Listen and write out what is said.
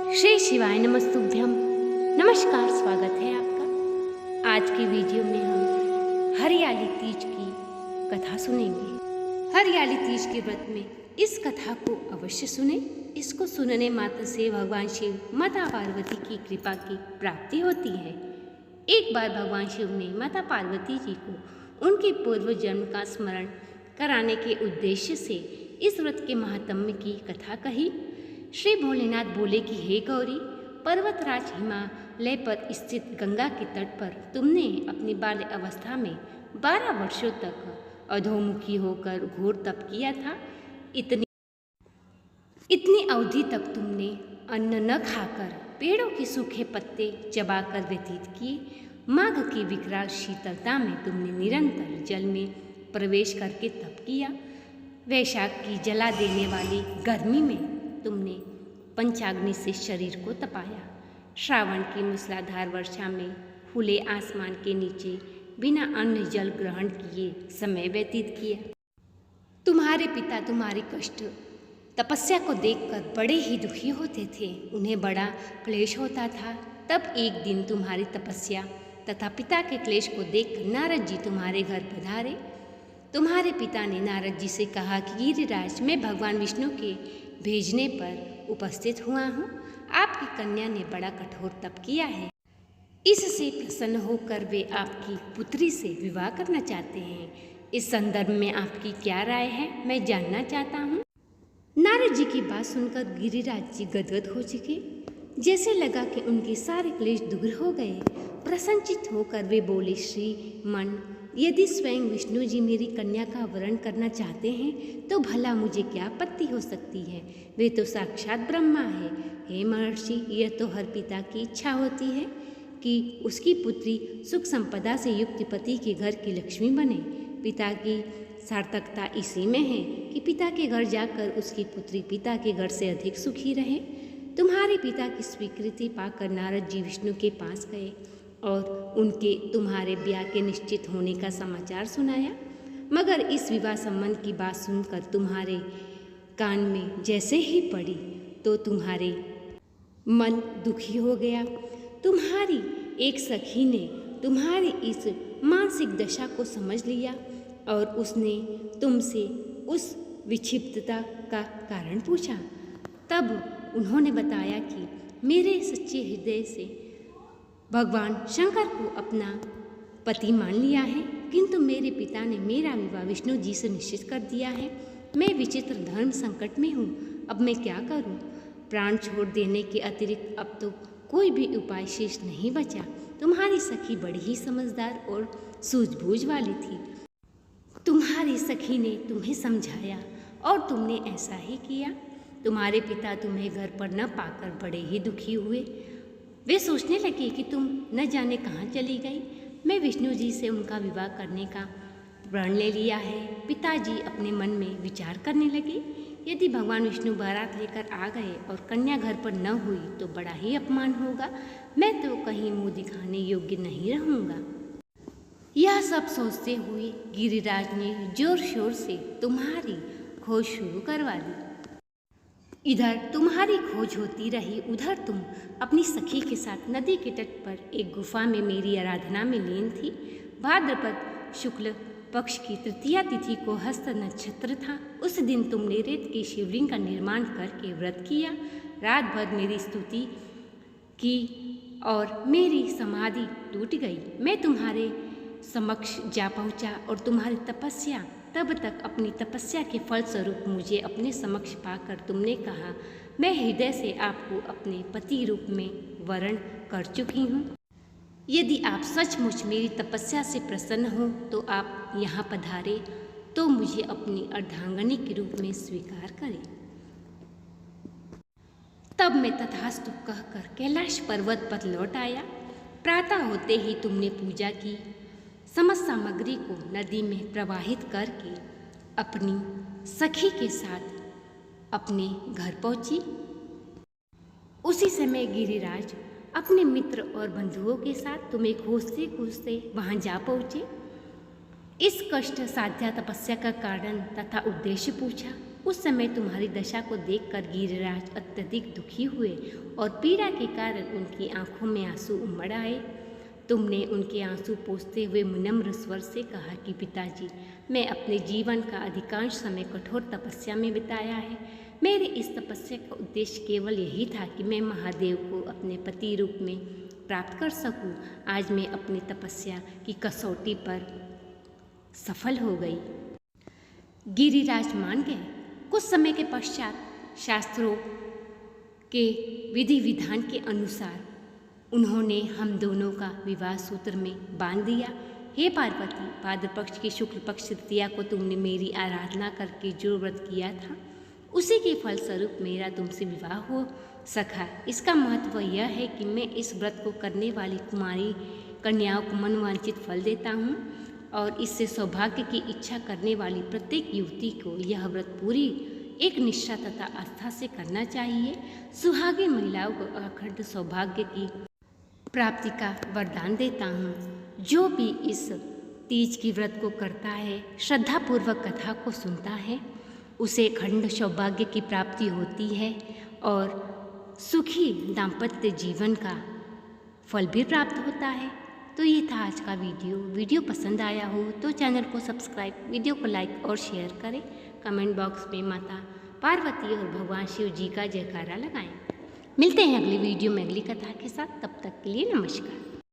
श्री शिवाय नमस्तुभ्यम। नमस्कार, स्वागत है आपका। आज की वीडियो में हम हरियाली तीज की कथा सुनेंगे। हरियाली तीज के व्रत में इस कथा को अवश्य सुने। इसको सुनने मात्र से भगवान शिव माता पार्वती की कृपा की प्राप्ति होती है। एक बार भगवान शिव ने माता पार्वती जी को उनके पूर्व जन्म का स्मरण कराने के उद्देश्य से इस व्रत के महात्म्य की कथा कही। श्री भोलेनाथ बोले कि हे गौरी, पर्वतराज हिमालय पर स्थित गंगा के तट पर तुमने अपनी बाल्य अवस्था में 12 वर्षों तक अधोमुखी होकर घोर तप किया था। इतनी अवधि तक तुमने अन्न न खाकर पेड़ों के सूखे पत्ते चबाकर व्यतीत किए। माघ की विकराल शीतलता में तुमने निरंतर जल में प्रवेश करके तप किया। वैशाख की जला देने वाली गर्मी में तुमने पंचाग्नि से शरीर को तपाया। श्रावण की मूसलाधार वर्षा में खुले आसमान के नीचे बिना अन्न जल ग्रहण किए समय व्यतीत किया। तुम्हारे पिता तुम्हारी कष्ट तपस्या को देखकर बड़े ही दुखी होते थे। उन्हें बड़ा क्लेश होता था। तब एक दिन तुम्हारी तपस्या तथा पिता के क्लेश को देखकर नारद जी तुम्हारे घर पधारे। तुम्हारे पिता ने नारद जी से कहा कि गिरिराज, मैं भगवान विष्णु के भेजने पर उपस्थित हुआ हूँ। आपकी कन्या ने बड़ा कठोर तप किया है। इससे प्रसन्न होकर वे आपकी पुत्री से विवाह करना चाहते हैं। इस संदर्भ में आपकी क्या राय है, मैं जानना चाहता हूँ। नारद जी की बात सुनकर गिरिराज जी गदगद हो चुके। जैसे लगा कि उनके सारे क्लेश दूर हो गए। प्रसन्नचित होकर वे बोले, श्रीमान, यदि स्वयं विष्णु जी मेरी कन्या का वरण करना चाहते हैं तो भला मुझे क्या आपत्ति हो सकती है। वे तो साक्षात ब्रह्मा है। हे महर्षि, यह तो हर पिता की इच्छा होती है कि उसकी पुत्री सुख संपदा से युक्त पति के घर की लक्ष्मी बने। पिता की सार्थकता इसी में है कि पिता के घर जाकर उसकी पुत्री पिता के घर से अधिक सुखी रहे। तुम्हारे पिता की स्वीकृति पाकर नारद जी विष्णु के पास गए और उनके तुम्हारे ब्याह के निश्चित होने का समाचार सुनाया। मगर इस विवाह संबंध की बात सुनकर तुम्हारे कान में जैसे ही पड़ी तो तुम्हारे मन दुखी हो गया। तुम्हारी एक सखी ने तुम्हारी इस मानसिक दशा को समझ लिया और उसने तुमसे उस विक्षिप्तता का कारण पूछा। तब उन्होंने बताया कि मेरे सच्चे हृदय से भगवान शंकर को अपना पति मान लिया है, किंतु मेरे पिता ने मेरा विवाह विष्णु जी से निश्चित कर दिया है। मैं विचित्र धर्म संकट में हूँ। अब मैं क्या करूँ? प्राण छोड़ देने के अतिरिक्त अब तो कोई भी उपाय शेष नहीं बचा। तुम्हारी सखी बड़ी ही समझदार और सूझबूझ वाली थी। तुम्हारी सखी ने तुम्हें समझाया और तुमने ऐसा ही किया। तुम्हारे पिता तुम्हें घर पर न पाकर बड़े ही दुखी हुए। वे सोचने लगे कि तुम न जाने कहाँ चली गई। मैं विष्णु जी से उनका विवाह करने का प्रण ले लिया है। पिताजी अपने मन में विचार करने लगे, यदि भगवान विष्णु बारात लेकर आ गए और कन्या घर पर न हुई तो बड़ा ही अपमान होगा। मैं तो कहीं मुँह दिखाने योग्य नहीं रहूँगा। यह सब सोचते हुए गिरिराज ने जोर शोर से तुम्हारी खोज शुरू करवा दी। इधर तुम्हारी खोज होती रही, उधर तुम अपनी सखी के साथ नदी के तट पर एक गुफा में मेरी आराधना में लीन थी। भाद्रपद शुक्ल पक्ष की तृतीया तिथि को हस्त नक्षत्र था। उस दिन तुमने रेत के शिवलिंग का निर्माण करके व्रत किया। रात भर मेरी स्तुति की और मेरी समाधि टूट गई। मैं तुम्हारे समक्ष जा पहुँचा और तुम्हारी तपस्या तब तक अपनी तपस्या के फलस्वरूप मुझे अपने समक्ष पाकर तुमने कहा, मैं हृदय से आपको अपने पति रूप में वरण कर चुकी हूँ। यदि आप सचमुच मेरी तपस्या से प्रसन्न हो तो आप यहाँ पधारे तो मुझे अपनी अर्धांगिनी के रूप में स्वीकार करें। तब मैं तथास्तु कहकर कैलाश पर्वत पर लौट आया। प्रातः होते ही तुमने पूजा की। समस्त सामग्री को नदी में प्रवाहित करके अपनी सखी के साथ अपने घर पहुंची। उसी समय गिरिराज अपने मित्र और बंधुओं के साथ तुम्हें खोजते खोजते वहां जा पहुँचे। इस कष्ट साध्या तपस्या का कारण तथा उद्देश्य पूछा। उस समय तुम्हारी दशा को देखकर गिरिराज अत्यधिक दुखी हुए और पीड़ा के कारण उनकी आंखों में आंसू उमड़ आए। तुमने उनके आंसू पोंछते हुए विनम्र स्वर से कहा कि पिताजी, मैं अपने जीवन का अधिकांश समय कठोर तपस्या में बिताया है। मेरे इस तपस्या का उद्देश्य केवल यही था कि मैं महादेव को अपने पति रूप में प्राप्त कर सकूं। आज मैं अपनी तपस्या की कसौटी पर सफल हो गई। गिरिराज मान गए। कुछ समय के पश्चात शास्त्रों के विधि विधान के अनुसार उन्होंने हम दोनों का विवाह सूत्र में बांध दिया। हे पार्वती, भाद्रपक्ष की शुक्ल पक्ष तृतीया को तुमने मेरी आराधना करके जो व्रत किया था, उसी के फलस्वरूप मेरा तुमसे विवाह हो सका। इसका महत्व यह है कि मैं इस व्रत को करने वाली कुमारी कन्याओं को मनवांछित फल देता हूँ और इससे सौभाग्य की इच्छा करने वाली प्रत्येक युवती को यह व्रत पूरी एक निष्ठा तथा आस्था से करना चाहिए। सुहागिन महिलाओं को अखंड सौभाग्य की प्राप्ति का वरदान देता हूँ। जो भी इस तीज की व्रत को करता है, श्रद्धापूर्वक कथा को सुनता है, उसे अखंड सौभाग्य की प्राप्ति होती है और सुखी दाम्पत्य जीवन का फल भी प्राप्त होता है। तो ये था आज का वीडियो पसंद आया हो तो चैनल को सब्सक्राइब, वीडियो को लाइक और शेयर करें। कमेंट बॉक्स में माता पार्वती और भगवान शिव जी का जयकारा लगाएं। मिलते हैं अगली वीडियो में अगली कथा के साथ। तब तक के लिए नमस्कार।